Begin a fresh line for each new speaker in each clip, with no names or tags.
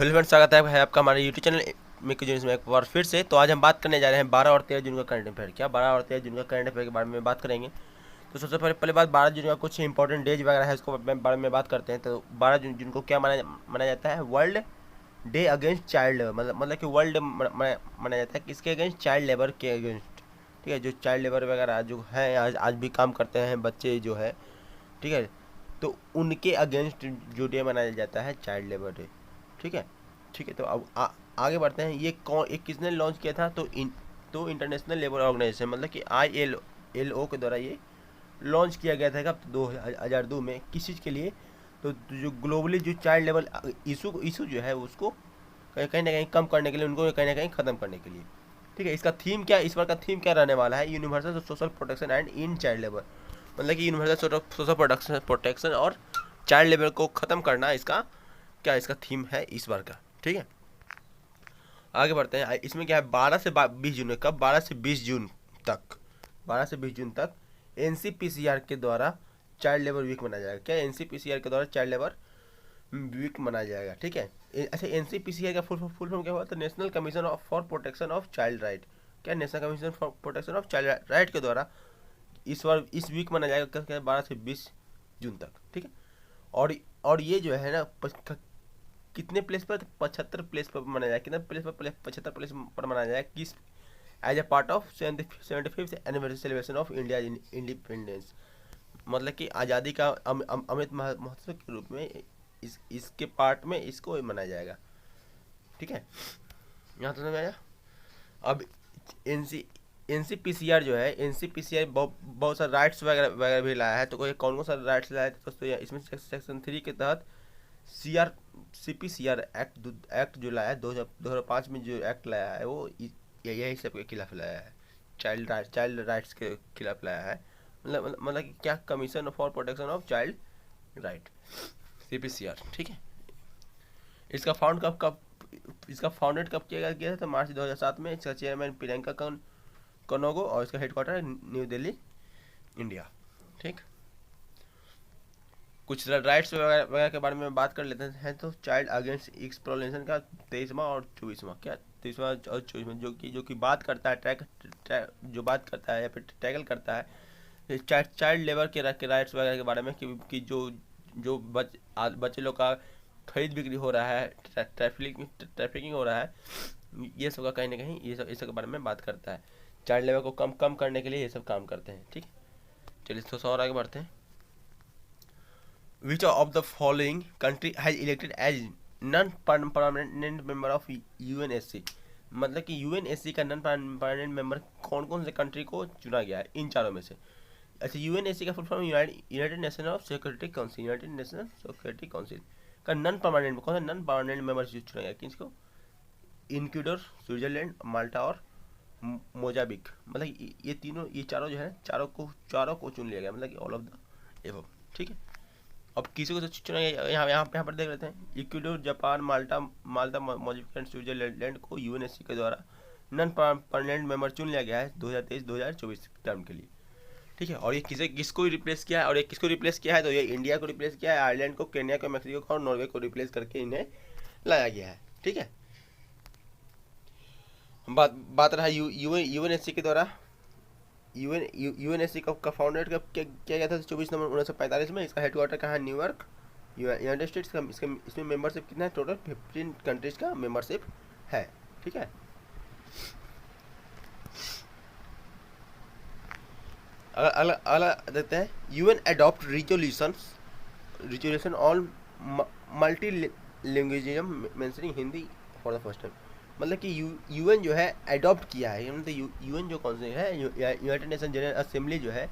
Hello friends, स्वागत है आपका हमारे यूट्यूब चैनल मिक्की जून में एक बार फिर से। तो आज हम बात करने जा रहे हैं 12 और 13 जून का करंट अफेयर। क्या 12 और 13 जून का करंट अफेयर के बारे में बात करेंगे। तो सबसे पहले बात 12 जून का कुछ इंपॉर्टेंट डेज वगैरह है, उसको बारे में बात करते हैं। तो 12 जून को क्या मनाया जाता है? World day against child labour. मतलब कि वर्ल्ड मनाया जाता है किसके अगेंस्ट? चाइल्ड लेबर के अगेंस्ट। ठीक है, जो चाइल्ड लेबर वगैरह जो है आज भी काम करते हैं बच्चे जो है, ठीक है, तो उनके अगेंस्ट जो डे मनाया जाता है चाइल्ड लेबर डे। ठीक है, ठीक है। तो अब आगे बढ़ते हैं। ये किसने लॉन्च किया था? तो इंटरनेशनल लेबर ऑर्गेनाइजेशन, मतलब कि ILO के द्वारा ये लॉन्च किया गया था कब? 2002 में। किस चीज़ के लिए? तो जो ग्लोबली जो चाइल्ड लेबर इशू जो है उसको कहीं ना कहीं कम करने के लिए, उनको कहीं ना कहीं ख़त्म करने के लिए। ठीक है, इसका थीम क्या, इस बार का थीम क्या रहने वाला है? Universal social protection and in child labour. मतलब कि यूनिवर्सल सोशल प्रोटेक्शन और चाइल्ड लेबर को ख़त्म करना, इसका क्या इसका थीम है इस बार का। ठीक है, आगे बढ़ते हैं। इसमें क्या है? 12 से 20 जून, कब? 12 से 20 जून तक, 12 से 20 जून तक NCPCR के द्वारा चाइल्ड लेबर वीक मनाया जाएगा। क्या? NCPCR के द्वारा चाइल्ड लेबर वीक मनाया जाएगा। ठीक है। अच्छा, NCPCR का फुल फॉर्म क्या हुआ? तो national commission for protection of child right. क्या? National commission for protection of child right के द्वारा इस बार इस वीक मनाया जाएगा। क्या? 12 से 20 जून तक। ठीक है। और ये जो है ना, कितने प्लेस पर? 75 प्लेस पर मनाया जाए। कितने प्लेस पर? 75 प्लेस पर मनाया जाए। किस? As a part of 75th anniversary celebration of India independence. मतलब कि आज़ादी का अमृत महोत्सव के रूप में इसके पार्ट में इसको मनाया जाएगा। ठीक है, यहाँ तो समझ आया। अब NCPCR जो है, NCPCR बहुत सारे राइट्स वगैरह भी लाया है। तो कोई कौन सा राइट्स लाया है दोस्तों? इसमें सेक्शन 3 के तहत CPCR एक्ट जो लाया है 2005 में, जो एक्ट लाया है वो यही सब के खिलाफ लाया है। चाइल्ड राइट्स के खिलाफ लाया है। मतलब कि क्या? Commission for protection of child right, CPCR। ठीक है। इसका फाउंडेड कब किया गया था? तो मार्च 2007 में। इसका चेयरमैन प्रियंका कनोगो और इसका हेडक्वार्टर है न्यू दिल्ली, इंडिया। ठीक, कुछ राइट्स वगैरह के बारे में बात कर लेते हैं। तो चाइल्ड अगेंस्ट एक्सप्लॉयटेशन का 23वां और 24वां, क्या 23वां और 24वां, जो कि बात करता है जो बात करता है या फिर टैकल करता है चाइल्ड लेबर के राइट्स वगैरह के बारे में, कि जो बच्चे लोग का खरीद बिक्री हो रहा है, ट्रैफिकिंग हो रहा है, ये सब का कहीं ना कहीं ये सब के बारे में बात करता है। चाइल्ड लेबर को कम करने के लिए ये सब काम करते हैं। ठीक, चलिए थोड़ा सा और आगे बढ़ते हैं। Which of the following country has elected as non-permanent member of UNSC? मतलब कि UNSC का नॉन परमानेंट मेंबर कौन कौन से कंट्री को चुना गया है इन चारों में से? अच्छा, UNSC का full form United nation of security council. United nation security council का नॉन परमानेंट, कौन सा नॉन परमानेंट मेंबर चुना गया? किसको? इक्वाडोर, स्विट्जरलैंड, माल्टा और मोजाम्बिक। मतलब ये चारों जो है, चारों को चुन लिया गया। मतलब कि ऑल ऑफ द एबव। ठीक है। अब किसी को तो चुना गया, यहाँ पर देख लेते हैं। Ecuador, Japan, Malta, Mozambique and Switzerland को UNSC के द्वारा नॉन परमानेंट मेंबर चुन लिया गया है 2023-2024 टर्म के लिए। ठीक है। और ये किसको रिप्लेस किया है? और ये किसको रिप्लेस किया है? तो ये इंडिया को रिप्लेस किया है, आयरलैंड को, केन्या को, मैक्सिको को और नॉर्वे को रिप्लेस करके इन्हें लाया गया है। ठीक है। बात रहा UNSC के द्वारा UNSC का फाउंडेड कब किया गया था? 24 नवंबर 1945 में। इसका हेडक्वार्टर कहाँ है? न्यूयॉर्क, यूनाइटेड स्टेट्स का। इसमें मेंबरशिप कितना है? टोटल 15 कंट्रीज का मेंबरशिप है। ठीक है। अलग देखते हैं। UN adopt resolution on multilingualism mentioning Hindi for the first time. मतलब कि UN जो है अडॉप्ट किया है। मतलब UN जो कौन से है, यूनाइटेड नेशन जनरल असेंबली जो है,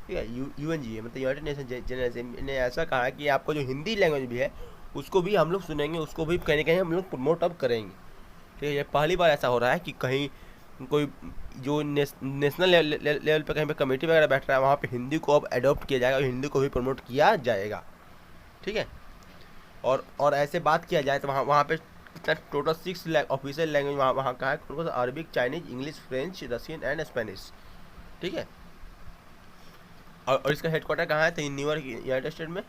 ठीक है, UNGA मतलब यूनाइटेड नेशन जनरल असेंबली ने ऐसा कहा कि आपको जो हिंदी लैंग्वेज भी है उसको भी हम लोग सुनेंगे, उसको भी कहीं ना कहीं हम लोग प्रमोट अब करेंगे। ठीक है, ये पहली बार ऐसा हो रहा है कि कहीं कोई जो नेशनल लेवल पे कहीं पे कमेटी वगैरह बैठ रहा है, वहाँ पे हिंदी को अब अडॉप्ट किया जाएगा और हिंदी को भी प्रमोट किया जाएगा। ठीक है। और ऐसे बात किया जाए तो वहाँ पे कितना टोटल 6 ऑफिशियल लैंग्वेज वहाँ का है। कौन कौन सा? Arabic, Chinese, English, French, Russian and Spanish. ठीक है। और इसका हेडक्वार्टर कहाँ है? तो न्यूयॉर्क, यूनाइटेड स्टेट में।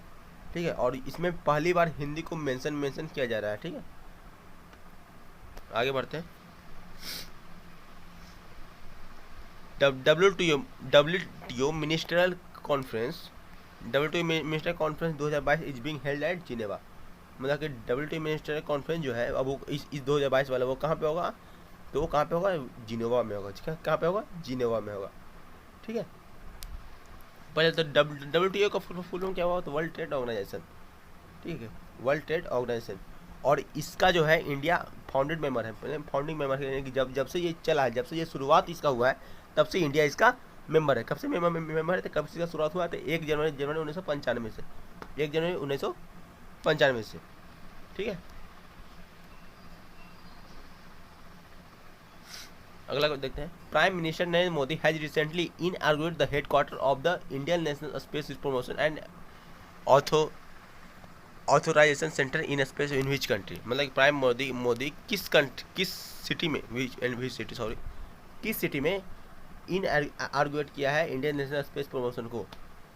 ठीक है। और इसमें पहली बार हिंदी को मेंशन किया जा रहा है। ठीक है। आगे बढ़ते हैं। WTO ministerial conference, WTO minister conference 2022 is being held at Geneva. मतलब कि WTO मिनिस्टर कॉन्फ्रेंस जो है अब वो इस 2022 वाला वो कहाँ पे होगा, तो वो कहाँ पे होगा, जिनेवा में होगा। ठीक है, कहाँ पे होगा, जिनेवा में होगा। ठीक है, पहले तो WTO का फुल फॉर्म क्या हुआ, तो वर्ल्ड ट्रेड ऑर्गेनाइजेशन। ठीक है, वर्ल्ड ट्रेड ऑर्गेनाइजेशन। और इसका जो है इंडिया फाउंडेड मेंबर है, फाउंडिंग मेंबर है, कि जब से ये चला है, जब से ये शुरुआत इसका हुआ है, तब से इंडिया इसका मेंबर है। कब से मेंबर है, तो कब से इसका शुरुआत हुआ, तो 1 जनवरी 1995 से, 1 जनवरी 1995 से। ठीक है, अगला देखते हैं। Prime minister Narendra Modi has recently inaugurated the headquarter of the Indian national space promotion and authorisation centre in space in which country. मतलब प्राइम मोदी किस सिटी में, किस सिटी में इनऑर्गेनेट किया है इंडियन नेशनल स्पेस प्रमोशन को।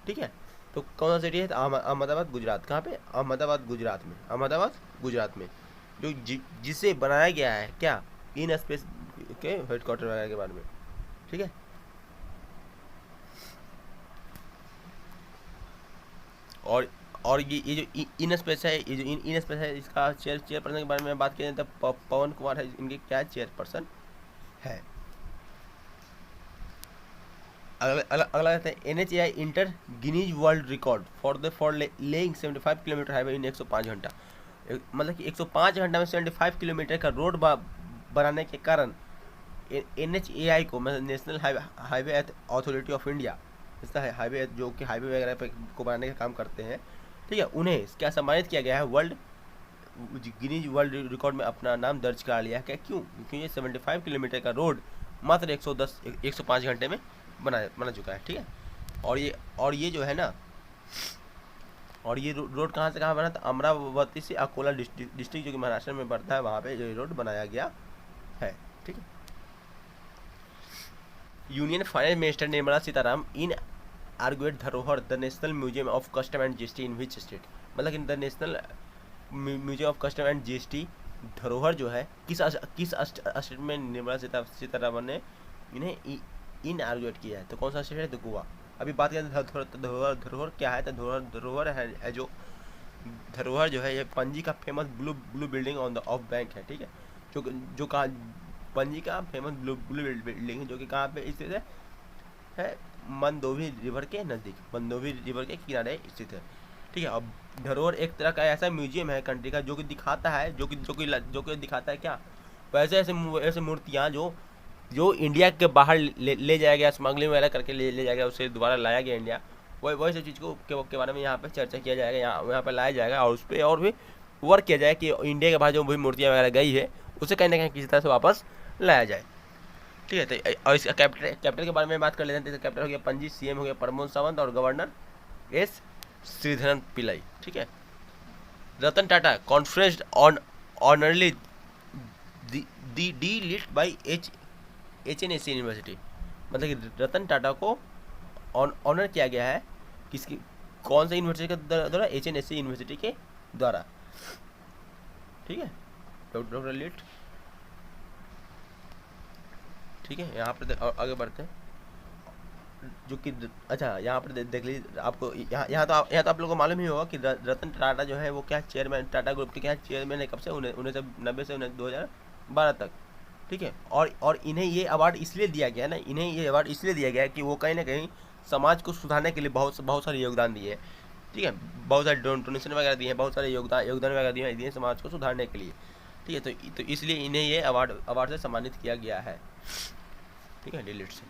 ठीक है, तो कौन सा सिटी है, तो अहमदाबाद गुजरात। कहाँ पे, अहमदाबाद गुजरात में, अहमदाबाद गुजरात में, जो जिसे बनाया गया है क्या, इन स्पेस के हेडक्वार्टर वगैरह के बारे में। ठीक है, और ये जो इन स्पेस है, ये जो इन स्पेस है, इसका चेयरपर्सन के बारे में बात करें तो पवन कुमार है इनके क्या चेयरपर्सन है। अगला कहते हैं NHAI inter Guinness world record for laying 75 kilometre highway in 105 घंटा। मतलब कि 105 घंटा में 75 किलोमीटर का रोड बनाने के कारण NHAI को, मतलब national highway authority of India, इसका हाईवे जो कि हाईवे वगैरह पे को बनाने का काम करते हैं, ठीक है, उन्हें क्या सम्मानित किया गया है, वर्ल्ड गिनीज वर्ल्ड रिकॉर्ड में अपना नाम दर्ज करा लिया है। क्यों, क्योंकि ये 75 किलोमीटर का रोड मात्र 105 घंटे में बना चुका है। ठीक है, और ये जो है ना, और ये रोड कहाँ से कहाँ बना था, अमरावती से अकोला डिस्ट्रिक्ट जो कि महाराष्ट्र में पड़ता है, वहाँ पे ये रोड बनाया गया है। ठीक है, union finance minister Nirmala Sitharaman inaugurated Dharohar the national museum of custom and GST in which state. मतलब कि the national museum of custom and GST Dharohar जो है किस स्टेट में निर्मला सीतारामन ने इन्हें इन आर्गुएट किया है, तो कौन सा स्टेट है, तो गोवा। अभी बात करें धरोहर क्या है, तो धरोहर है जो धरोहर जो है, ये पणजी का famous blue building on the of bank है। ठीक है, जो कहा पणजी का फेमस ब्लू बिल्डिंग जो कि कहाँ पे स्थित है, मंदोवी रिवर के नज़दीक, मंदोवी रिवर के किनारे स्थित है। ठीक है, अब धरोहर एक तरह का ऐसा म्यूजियम है कंट्री का जो कि दिखाता है, जो कि दिखाता है क्या, वैसे ऐसे मूर्तियाँ जो इंडिया के बाहर ले जाया गया, स्मगलिंग वगैरह करके ले जाया गया, उसे दोबारा लाया गया इंडिया, वही सब चीज़ के बारे में यहाँ पे चर्चा किया जाएगा, यहाँ पे लाया जाएगा, और उस पर और भी वर्क किया जाए कि इंडिया के बाहर जो भी मूर्तियाँ वगैरह गई है उसे कहीं ना कहीं किसी तरह से वापस लाया जाए। ठीक है, तो और इसका कैपिटल के बारे में बात कर लेते हैं। तो कैपिटल हो गया पणजी, CM हो गया प्रमोद सावंत, और गवर्नर S श्रीधरन पिल्लाई। ठीक है, Ratan Tata conferred on honorary D Litt by HNSC university. मतलब कि रतन टाटा को ऑनर किया गया है किसकी, कौन सा यूनिवर्सिटी के द्वारा, HNSC यूनिवर्सिटी के द्वारा। ठीक है, डॉक्टर लिट। ठीक है, यहाँ पर आगे बढ़ते हैं, जो कि अच्छा यहाँ पर देख लीजिए, आपको यहाँ तो आप लोगों को मालूम ही होगा कि रतन टाटा जो है वो क्या चेयरमैन, टाटा ग्रुप के क्या चेयरमैन है, कब से 1990 से 2012 तक। ठीक है, और इन्हें ये अवार्ड इसलिए दिया गया ना, इन्हें ये अवार्ड इसलिए दिया गया कि वो कहीं ना कहीं समाज को सुधारने के लिए बहुत सारे योगदान दिए। ठीक है, बहुत सारे डोनेशन वगैरह दिए हैं, बहुत सारे योगदान वगैरह दिए समाज को सुधारने के लिए। ठीक है, तो इसलिए इन्हें ये अवार्ड से सम्मानित किया गया है। ठीक है, डिलीट से।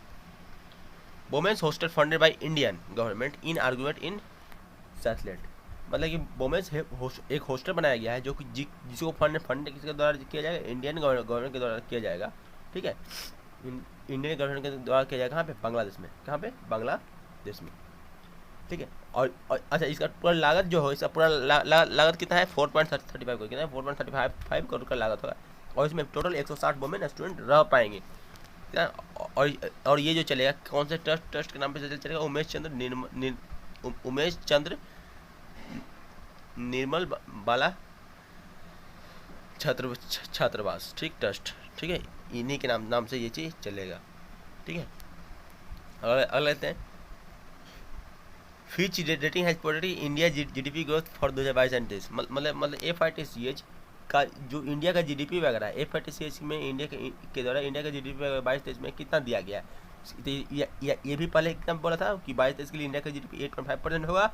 Women's hostel funded by Indian government in argument in satellite. मतलब कि वोमेंस एक हॉस्टल बनाया गया है जो कि जिसको फंड किसके द्वारा किया जाएगा, इंडियन गवर्नमेंट के द्वारा किया जाएगा। ठीक है, इंडियन गवर्नमेंट के द्वारा किया जाएगा। कहाँ पे, बांग्लादेश में। कहाँ पे, बांग्लादेश में। ठीक है, और अच्छा इसका पूरा लागत जो हो, इसका पूरा लागत कितना है, 4.35 करोड़, कितना है, 4.35 करोड़ का लागत होगा, और इसमें टोटल 160 वुमेन स्टूडेंट रह पाएंगे। और ये जो चलेगा कौन से ट्रस्ट के नाम पे चलेगा, उमेश चंद्र निर्मल बाला छात्रावास, ठीक, ट्रस्ट, ठीक है, इन्हीं के नाम से ये चीज़ चलेगा, ठीक है। अगला लेते हैं, Fitch rating has projected India GDP growth for 2022 and 23, मतलब FITCH का जो इंडिया का जीडीपी वगैरह है, FITCH में इंडिया के द्वारा इंडिया का जीडीपी 22-23 में कितना दिया गया है। तो ये भी पहले एकदम बोला था कि 22-23 के लिए इंडिया का जीडीपी 8.5% होगा,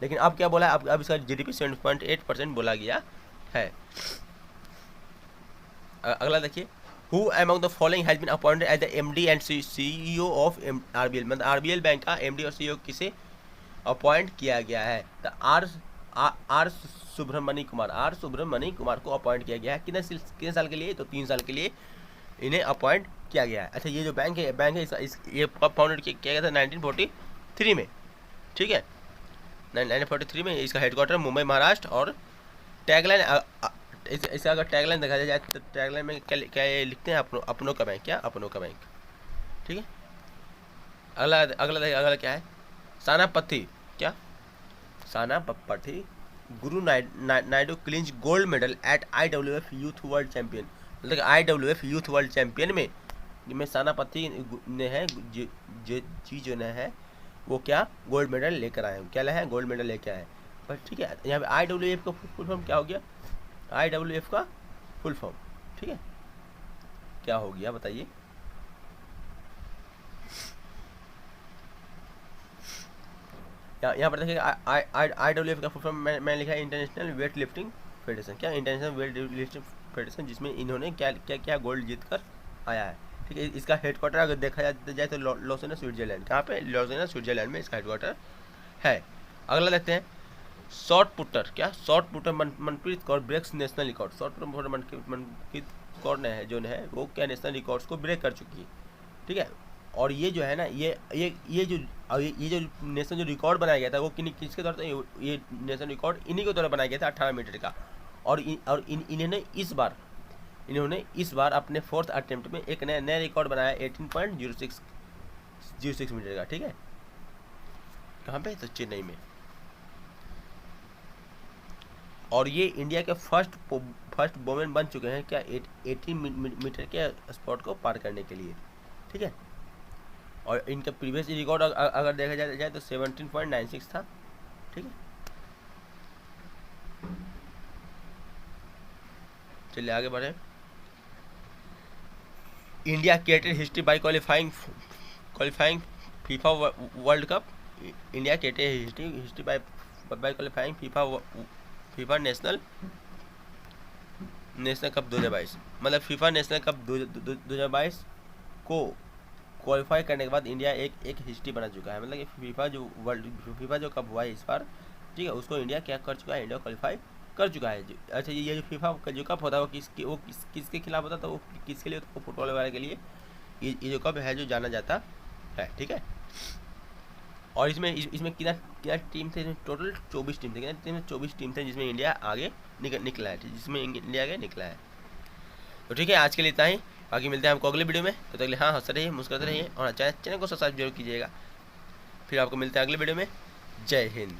लेकिन अब क्या बोला है, अब इसका जीडीपी 7.8% बोला गया है। अगला देखिए, who among the following has been appointed as the MD and CEO of RBL, मतलब RBL बैंक का MD और CEO किसे अपॉइंट किया गया है। तो आर सुब्रमण्य कुमार को अपॉइंट किया गया है। कितने साल के लिए, तो 3 साल के लिए इन्हें अपॉइंट किया गया है। अच्छा, ये जो बैंक है ये फाउंडेड किया गया था 1943 में, ठीक है, 1943 में। इसका हेडक्वार्टर मुंबई महाराष्ट्र, और टैगलाइन इसका अगर टैगलाइन देखा जाए तो टैगलाइन में क्या लिखते हैं, अपनों का बैंक, क्या अपनों का बैंक, ठीक है। अगला क्या है, सानापथी, क्या सानापथी गुरु Naidu clinch gold medal at IWF youth world champion, मतलब IWF यूथ वर्ल्ड चैंपियन में सानापथी ने है जो है वो क्या गोल्ड मेडल लेकर आए हैं, क्या लाए हैं, गोल्ड मेडल लेकर आए हैं। पर ठीक है, यहाँ पे IWF का फुल फॉर्म क्या हो गया, IWF का फुल फॉर्म, ठीक है, क्या हो गया बताइए। यहाँ पर देखिए IWF का फुल फॉर्म मैंने लिखा है इंटरनेशनल वेट लिफ्टिंग फेडरेशन, क्या इंटरनेशनल वेट लिफ्टिंग फेडरेशन, जिसमें इन्होंने क्या गोल्ड जीत कर आया है, ठीक है। इसका हेडक्वार्टर अगर देखा जाए तो लॉसेना स्विट्जरलैंड, कहाँ पे, लॉसेना स्विट्जरलैंद में इसका हेडक्वार्टर है। अगला देखते हैं, शॉर्ट पुटर, क्या shot putter Manpreet Kaur breaks national record, shot putter Manpreet Kaur ने है जो है वो क्या नेशनल रिकॉर्ड्स को ब्रेक कर चुकी है, ठीक है। और ये जो है ना, ये जो नेशनल जो रिकॉर्ड बनाया गया था वो किसके द्वारा, ये नेशनल रिकॉर्ड इन्हीं के द्वारा बनाया गया था 18 मीटर का। और इन्होंने इस बार अपने 4th अटेम्प्ट में एक नया रिकॉर्ड बनाया 18.06 मीटर का, ठीक है। कहाँ पे, तो चेन्नई में। और ये इंडिया के फर्स्ट वोमेन बन चुके हैं, क्या 18 मीटर के स्पॉट को पार करने के लिए, ठीक है। और इनका प्रीवियस रिकॉर्ड अगर देखा जाए तो 17.96 था, ठीक है। चलिए आगे बढ़े, India created history by qualifying FIFA world cup, India created history by qualifying FIFA national cup 2022, मतलब फीफा नेशनल कप 2022 को क्वालिफाई करने के बाद इंडिया एक हिस्ट्री बना चुका है, मतलब कि फीफा जो कप हुआ है इस बार, ठीक है, उसको इंडिया क्या कर चुका है, इंडिया क्वालिफाई कर चुका है। अच्छा, ये जो फीफा का जो कप होता है वो किसके खिलाफ होता है, तो वो किसके लिए, तो फुटबॉल वाले के लिए ये जो कप है जो जाना जाता है, ठीक है। और इसमें कितना टीम थे, टोटल 24 टीम थे, 24 टीम थे जिसमें इंडिया आगे निकला है, जिसमें इंडिया आगे निकला है। तो ठीक है, आज के लिए इतना ही, बाकी मिलते हैं हमको अगले वीडियो में। तो अगले हाँ हंसते रहिए, मुस्कुराते रहिए, और चैनल को सब्सक्राइब जरूर कीजिएगा। फिर आपको मिलते हैं अगले वीडियो में। जय हिंद।